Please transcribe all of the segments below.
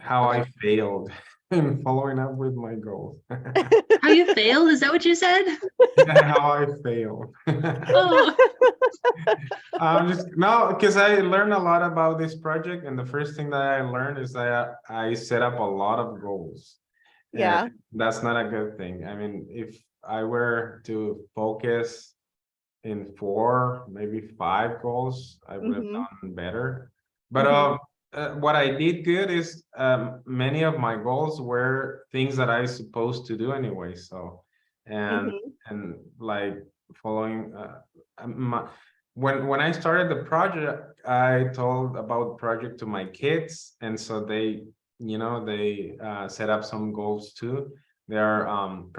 how I Okay. failed in following up with my goals. How you failed? Is that what you said? Yeah, how I failed. Oh, I'm just no, because I learned a lot about this project, and the first thing that I learned is that I set up a lot of goals, and Yeah. that's not a good thing. I mean, if I were to focus in 4, maybe 5 goals, I would have Hmm. done better. But Hmm. what I did good is many of my goals were things that I supposed to do anyway. So and Hmm. and like following my when I started the project, I told about the project to my kids, and so they set up some goals too. They are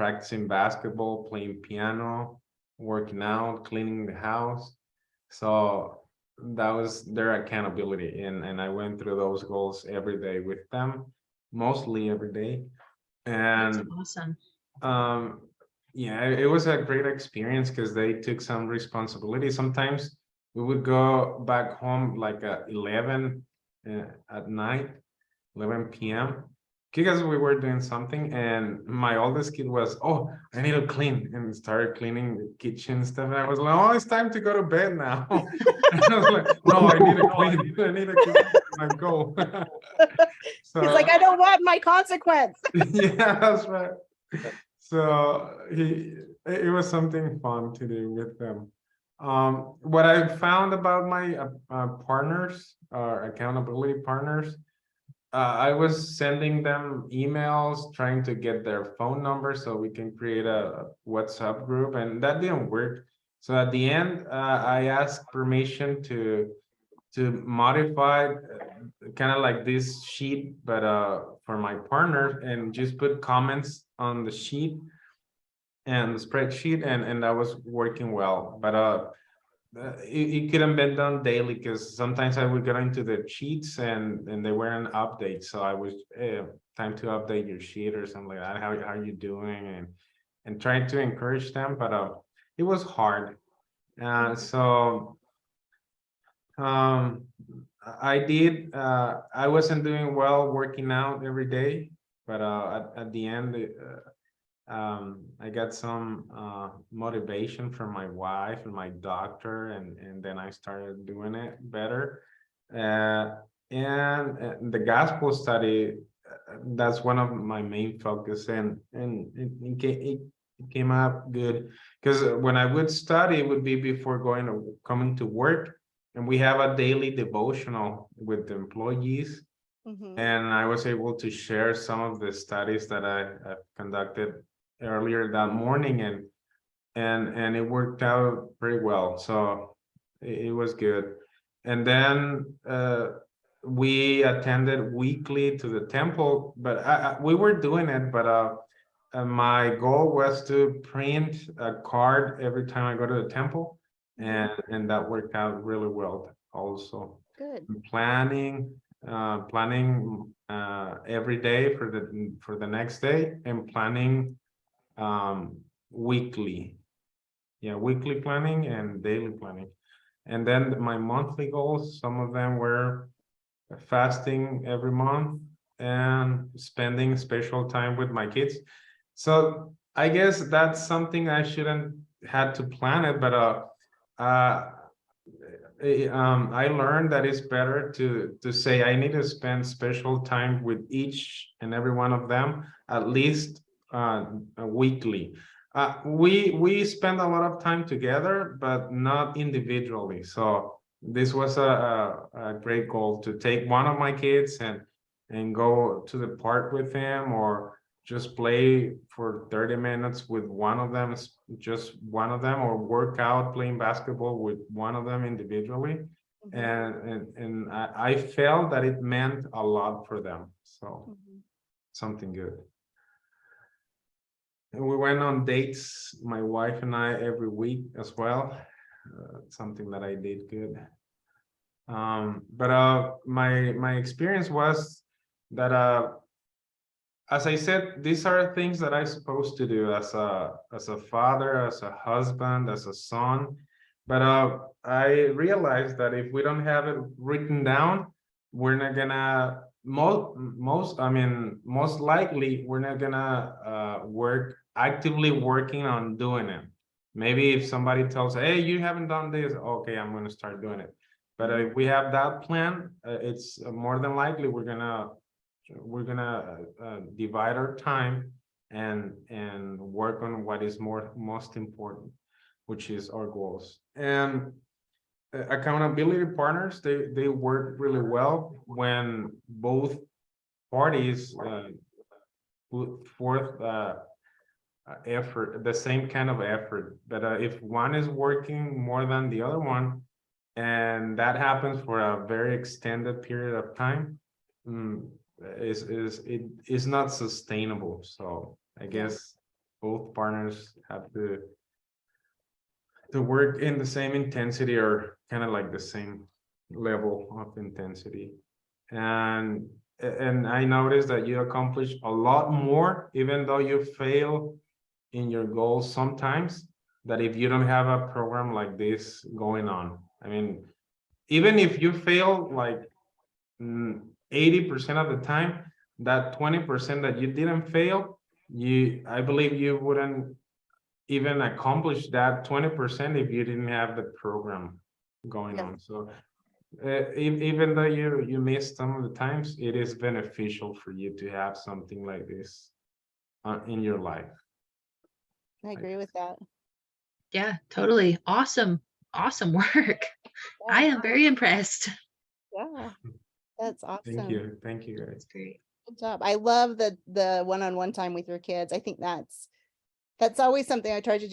practicing basketball, playing piano, working out, cleaning the house. So that was their accountability. And I went through those goals every day with them, mostly every day. that's And awesome. um, yeah, it was a great experience because they took some responsibility. Sometimes we would go back home like at 11 at night, 11 p.m. because we were doing something, and my oldest kid was, oh, I need to clean, and started cleaning the kitchen stuff. And I was like, oh, it's time to go to bed now. And I was like, no, I need to clean. I need to clean my goal. He's like, So I don't want my consequence. yeah, that's right. So it was something fun to do with them. What I found about my partners, accountability partners, I was sending them emails, trying to get their phone number so we can create a WhatsApp group, and that didn't work. So at the end, I asked permission to modify kind of like this sheet, but for my partner, and just put comments on the sheet and the spreadsheet, and that was working well. But it couldn't be done daily because sometimes I would get into the sheets and they weren't updates. So I was time to update your sheet or something like that. How are you doing? And trying to encourage them, but it was hard. So um, I did. I wasn't doing well working out every day, but at the end, I got some motivation from my wife and my doctor, and then I started doing it better. Uh, and the gospel study, that's one of my main focus, and it came out good because when I would study, it would be before coming to work, and we have a daily devotional with the employees, Hmm. and I was able to share some of the studies that I conducted earlier that morning, and it worked out pretty well. So it was good. And then we attended weekly to the temple, but we were doing it, but my goal was to print a card every time I go to the temple, and that worked out really well also. Good. Planning every day for the next day, and planning weekly, yeah, weekly planning and daily planning. And then my monthly goals, some of them were fasting every month and spending special time with my kids. So I guess that's something I shouldn't had to plan it, but uh I learned that it's better to say I need to spend special time with each and every one of them at least weekly. We spend a lot of time together, but not individually. So this was a great goal to take one of my kids and go to the park with him, or just play for 30 minutes with one of them, just one of them, or work out playing basketball with one of them individually. Hmm. And I felt that it meant a lot for them. So Hmm. something good. And we went on dates, my wife and I, every week as well. Something that I did good. But my experience was that as I said, these are things that I'm supposed to do as a father, as a husband, as a son. But I realized that if we don't have it written down, we're not gonna most likely, we're not gonna actively working on doing it. Maybe if somebody tells, hey, you haven't done this, okay, I'm gonna start doing it. But if we have that plan, it's more than likely we're gonna divide our time and work on what is most important, which is our goals. And accountability partners, they work really well when both parties put forth effort, the same kind of effort. But if one is working more than the other one, and that happens for a very extended period of time, it is not sustainable. So I guess both partners have to work in the same intensity, or kind of like the same level of intensity. And I noticed that you accomplish a lot more, even though you fail in your goals sometimes, that if you don't have a program like this going on. I mean, even if you fail like 80% of the time, that 20% that you didn't fail, I believe you wouldn't even accomplish that 20% if you didn't have the program going on. So even though you missed some of the times, it is beneficial for you to have something like this in your life. I agree with that. Yeah, totally. Awesome. Awesome work. I am very impressed. Yeah, that's awesome. Thank you guys. Great. Good job. I love the one-on-one time with your kids. I think that's always something I try to do